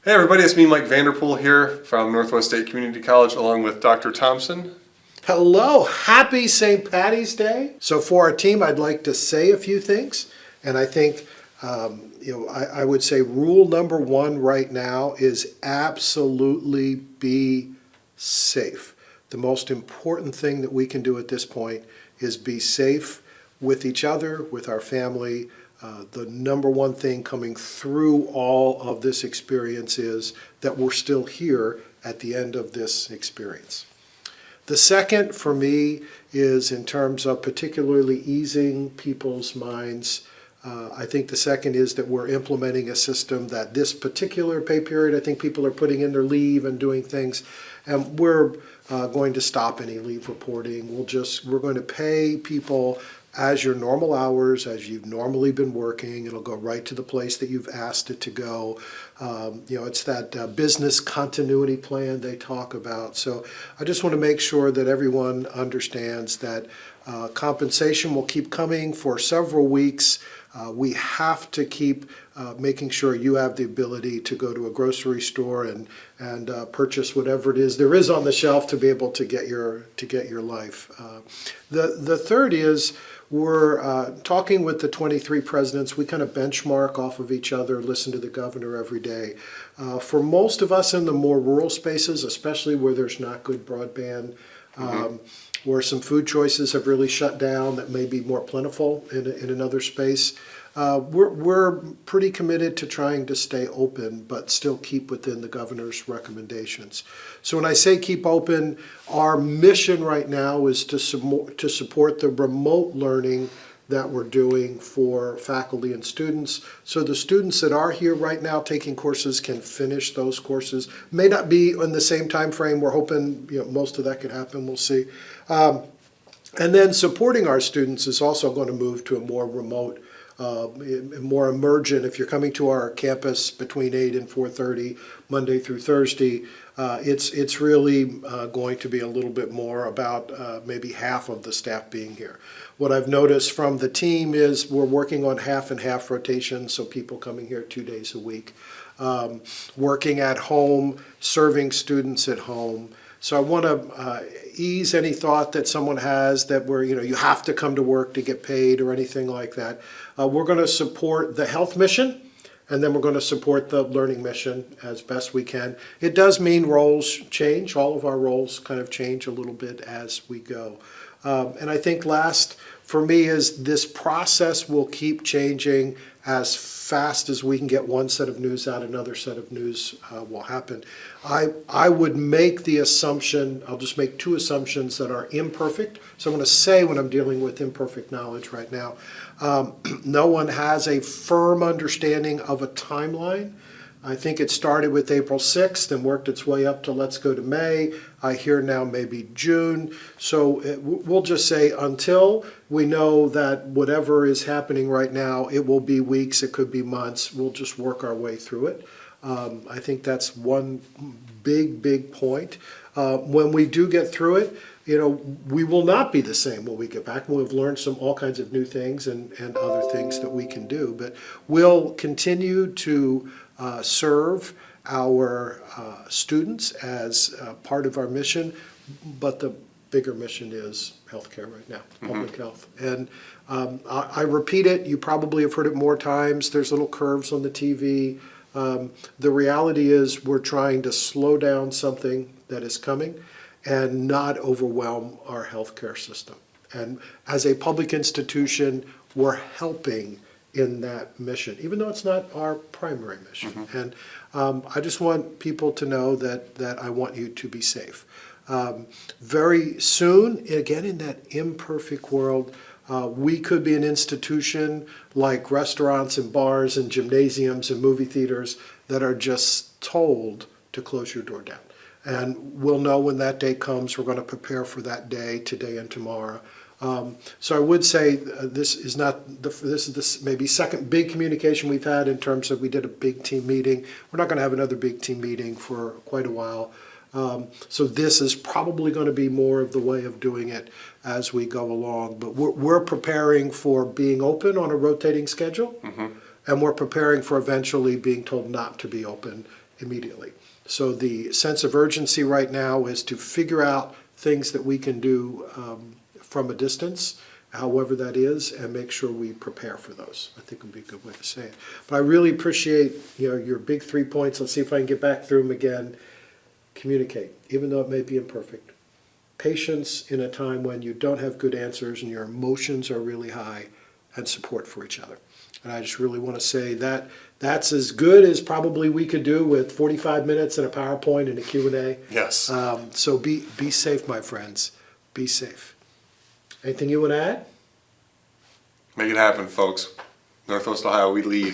Hey everybody, it's me, Mike Vanderpool here from Northwest State Community College along with Dr. Thompson. Hello, happy St. Patty's Day. So for our team, I'd like to say a few things. And I think, I would say rule number one right now is absolutely be safe. The most important thing that we can do at this point is be safe with each other, with our family. The number one thing coming through all of this experience is that we're still here at the end of this experience. The second for me is in terms of particularly easing people's minds. I think the second is that we're implementing a system that this particular pay period, I think people are putting in their leave and doing things, and we're going to stop any leave reporting. We're going to pay people as your normal hours, as you've normally been working. It'll go right to the place that you've asked it to go. It's that business continuity plan they talk about. So I just want to make sure that everyone understands that compensation will keep coming for several weeks. We have to keep making sure you have the ability to go to a grocery store and purchase whatever it is there is on the shelf to be able to get your life. The third is we're talking with the 23 presidents. We kind of benchmark off of each other, listen to the governor every day. For most of us in the more rural spaces, especially where there's not good broadband, where some food choices have really shut down that may be more plentiful in another space, we're pretty committed to trying to stay open but still keep within the governor's recommendations. So when I say keep open, our mission right now is to support the remote learning that we're doing for faculty and students. So the students that are here right now taking courses can finish those courses. May not be in the same time frame. We're hoping most of that could happen. We'll see. And then supporting our students is also going to move to a more remote, more emergent. If you're coming to our campus between 8 and 4:30, Monday through Thursday, it's really going to be a little bit more about maybe half of the staff being here. What I've noticed from the team is we're working on half and half rotations, so people coming here 2 days a week, working at home, serving students at home. So I want to ease any thought that someone has that you have to come to work to get paid or anything like that. We're going to support the health mission, and then we're going to support the learning mission as best we can. It does mean roles change. All of our roles kind of change a little bit as we go. And I think last for me is this process will keep changing as fast as we can get one set of news out, another set of news will happen. I would make the assumption, I'll just make two assumptions that are imperfect. So I'm going to say when I'm dealing with imperfect knowledge right now, no one has a firm understanding of a timeline. I think it started with April 6th and worked its way up to let's go to May. I hear now maybe June. So we'll just say until we know that whatever is happening right now, it will be weeks, it could be months. We'll just work our way through it. I think that's one big point. When we do get through it, we will not be the same when we get back. We'll have learned all kinds of new things and other things that we can do. But we'll continue to serve our students as part of our mission, but the bigger mission is healthcare right now, public health. And I repeat it, you probably have heard it more times, there's little curves on the TV. The reality is we're trying to slow down something that is coming and not overwhelm our healthcare system. And as a public institution, we're helping in that mission, even though it's not our primary mission. And I just want people to know that I want you to be safe. Very soon, again, in that imperfect world, we could be an institution like restaurants and bars and gymnasiums and movie theaters that are just told to close your door down. And we'll know when that day comes. We're going to prepare for that day, today and tomorrow. So I would say this is the maybe second big communication we've had in terms of we did a big team meeting. We're not going to have another big team meeting for quite a while. So this is probably going to be more of the way of doing it as we go along. But we're preparing for being open on a rotating schedule, and we're preparing for eventually being told not to be open immediately. So the sense of urgency right now is to figure out things that we can do from a distance, however that is, and make sure we prepare for those. I think would be a good way to say it. But I really appreciate, your big 3 points. Let's see if I can get back through them again. Communicate, even though it may be imperfect. Patience in a time when you don't have good answers and your emotions are really high, and support for each other. And I just really want to say that that's as good as probably we could do with 45 minutes and a PowerPoint and a Q&A. Yes. So be safe, my friends. Be safe. Anything you want to add? Make it happen, folks. Northwest Ohio, we lead.